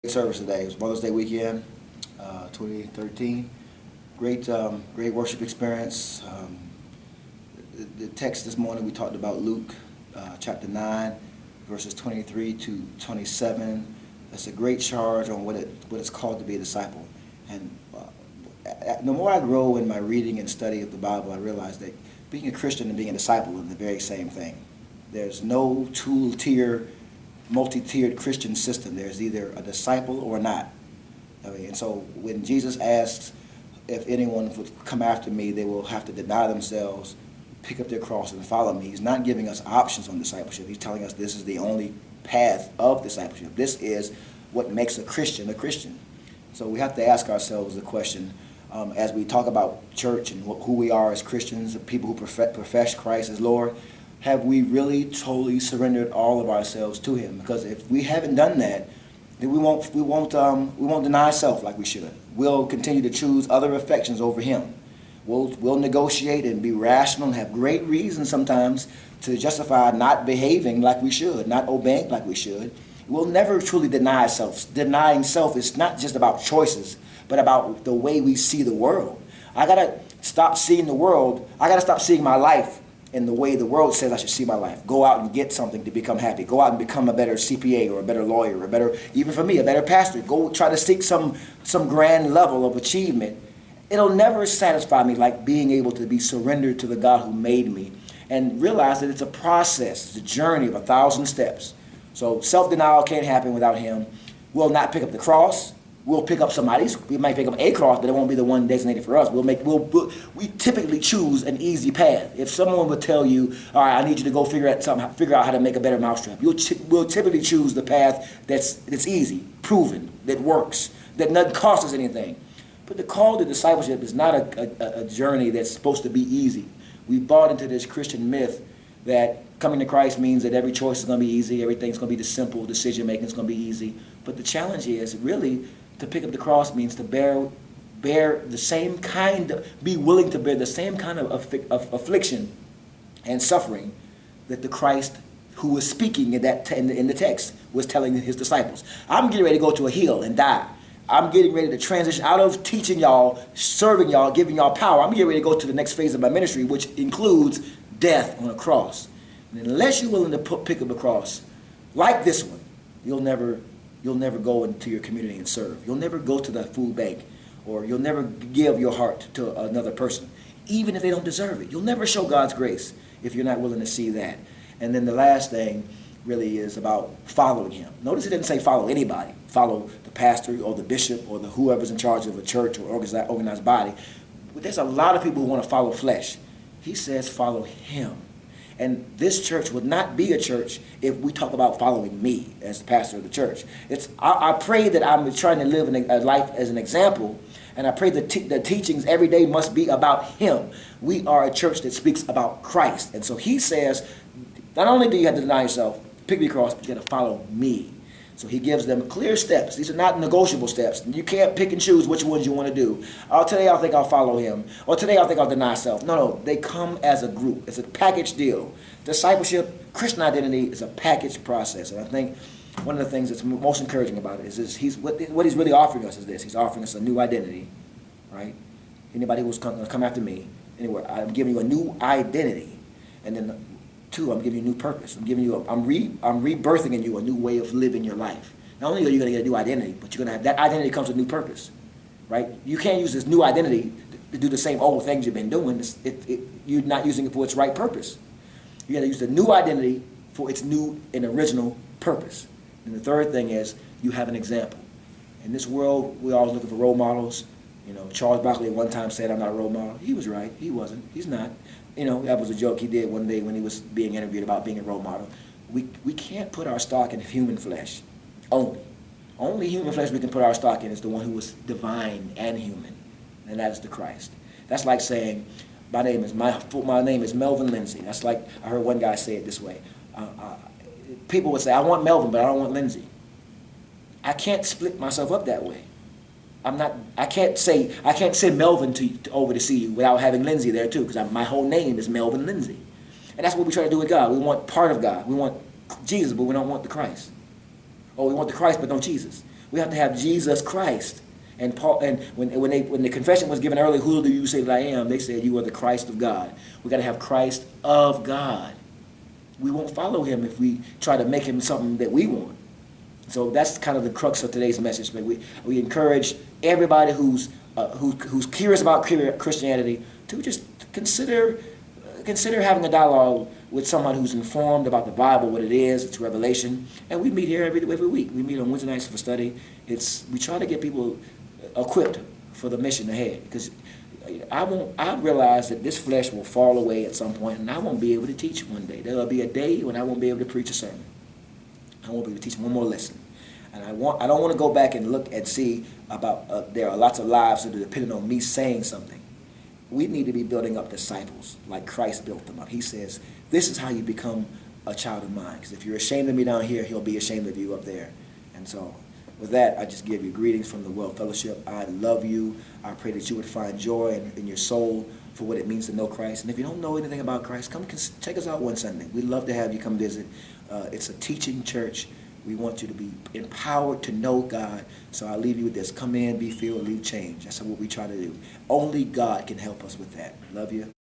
Service today. It was Mother's Day weekend, 2013. Great worship experience. The text this morning, we talked about Luke chapter 9, verses 23 to 27. That's a great charge on what it's called to be a disciple. And the more I grow in my reading and study of the Bible, I realize that being a Christian and being a disciple is the very same thing. There's no multi-tiered Christian system. There's either a disciple or not. And so when Jesus asks if anyone would come after me, they will have to deny themselves, pick up their cross, and follow me. He's not giving us options on discipleship. He's telling us this is the only path of discipleship. This is what makes a Christian a Christian. So we have to ask ourselves the question, as we talk about church and who we are as Christians, the people who profess Christ as Lord, have we really totally surrendered all of ourselves to Him? Because if we haven't done that, then we won't deny self like we should. We'll continue to choose other affections over Him. We'll negotiate and be rational and have great reasons sometimes to justify not behaving like we should, not obeying like we should. We'll never truly deny self. Denying self is not just about choices, but about the way we see the world. I gotta stop seeing the world. I gotta stop seeing my life in the way the world says I should see my life. Go out and get something to become happy. Go out and become a better CPA or a better lawyer, or a better, even for me, a better pastor. Go try to seek some grand level of achievement. It'll never satisfy me like being able to be surrendered to the God who made me and realize that it's a process, it's a journey of 1,000 steps. So self-denial can't happen without Him. We'll not pick up the cross. We'll pick up somebody's. We might pick up a cross, but it won't be the one designated for us. We typically choose an easy path. If someone would tell you, all right, I need you to go figure out how to make a better mousetrap, we'll typically choose the path that's easy, proven, that works, that doesn't cost us anything. But the call to discipleship is not a journey that's supposed to be easy. We bought into this Christian myth that coming to Christ means that every choice is going to be easy, everything's going to be the simple decision making is going to be easy. But the challenge is really to pick up the cross means to bear the same be willing to bear the same kind of affliction and suffering that the Christ who was speaking in the text was telling his disciples. I'm getting ready to go to a hill and die. I'm getting ready to transition out of teaching y'all, serving y'all, giving y'all power. I'm getting ready to go to the next phase of my ministry, which includes death on a cross. And unless you're willing to pick up the cross, like this one, you'll never go into your community and serve. You'll never go to the food bank, or you'll never give your heart to another person, even if they don't deserve it. You'll never show God's grace if you're not willing to see that. And then the last thing really is about following Him. Notice it didn't say follow anybody. Follow the pastor or the bishop or whoever's in charge of a church or organized body. But there's a lot of people who want to follow flesh. He says follow Him. And this church would not be a church if we talk about following me as the pastor of the church. I pray that I'm trying to live a life as an example, and I pray that the teachings every day must be about Him. We are a church that speaks about Christ. And so He says, not only do you have to deny yourself, pick up your cross, but you got to follow me. So He gives them clear steps. These are not negotiable steps. You can't pick and choose which ones you want to do. Oh, today I think I'll follow Him. Or today I think I'll deny self. No. They come as a group. It's a package deal. Discipleship, Christian identity is a package process. And I think one of the things that's most encouraging about it is what He's really offering us is this. He's offering us a new identity, right? Anybody who's going to come after me, anywhere, I'm giving you a new identity. And then 2, I'm giving you a new purpose. I'm rebirthing in you a new way of living your life. Not only are you going to get a new identity, but you're going to have that identity comes with new purpose, right? You can't use this new identity to do the same old things you've been doing. You're not using it for its right purpose. You got to use the new identity for its new and original purpose. And the third thing is you have an example. In this world, we're always looking for role models. Charles Barkley at one time said, "I'm not a role model." He was right. He wasn't. He's not. That was a joke he did one day when he was being interviewed about being a role model. We can't put our stock in human flesh only. Only human flesh we can put our stock in is the one who was divine and human, and that is the Christ. That's like saying, my name is Melvin Lindsay. That's like, I heard one guy say it this way. People would say, I want Melvin, but I don't want Lindsay. I can't split myself up that way. I can't send Melvin over to see you without having Lindsay there too, because my whole name is Melvin Lindsay. And that's what we try to do with God. We want part of God. We want Jesus, but we don't want the Christ. Or we want the Christ, but don't Jesus. We have to have Jesus Christ. And Paul, and when the confession was given earlier, who do you say that I am? They said, you are the Christ of God. We got to have Christ of God. We won't follow him if we try to make him something that we want. So that's kind of the crux of today's message. But we encourage everybody who's curious about Christianity to just consider having a dialogue with someone who's informed about the Bible, what it is, its revelation. And we meet here every week. We meet on Wednesday nights for study. We try to get people equipped for the mission ahead, because I realize that this flesh will fall away at some point, and I won't be able to teach one day. There will be a day when I won't be able to preach a sermon. I won't be able to teach one more lesson. And I don't want to go back and look and see about there are lots of lives that are dependent on me saying something. We need to be building up disciples like Christ built them up. He says, this is how you become a child of mine. Because if you're ashamed of me down here, he'll be ashamed of you up there. And so with that, I just give you greetings from the World Fellowship. I love you. I pray that you would find joy in your soul for what it means to know Christ. And if you don't know anything about Christ, come check us out one Sunday. We'd love to have you come visit. It's a teaching church. We want you to be empowered to know God. So I'll leave you with this. Come in, be filled, leave change. That's what we try to do. Only God can help us with that. Love you.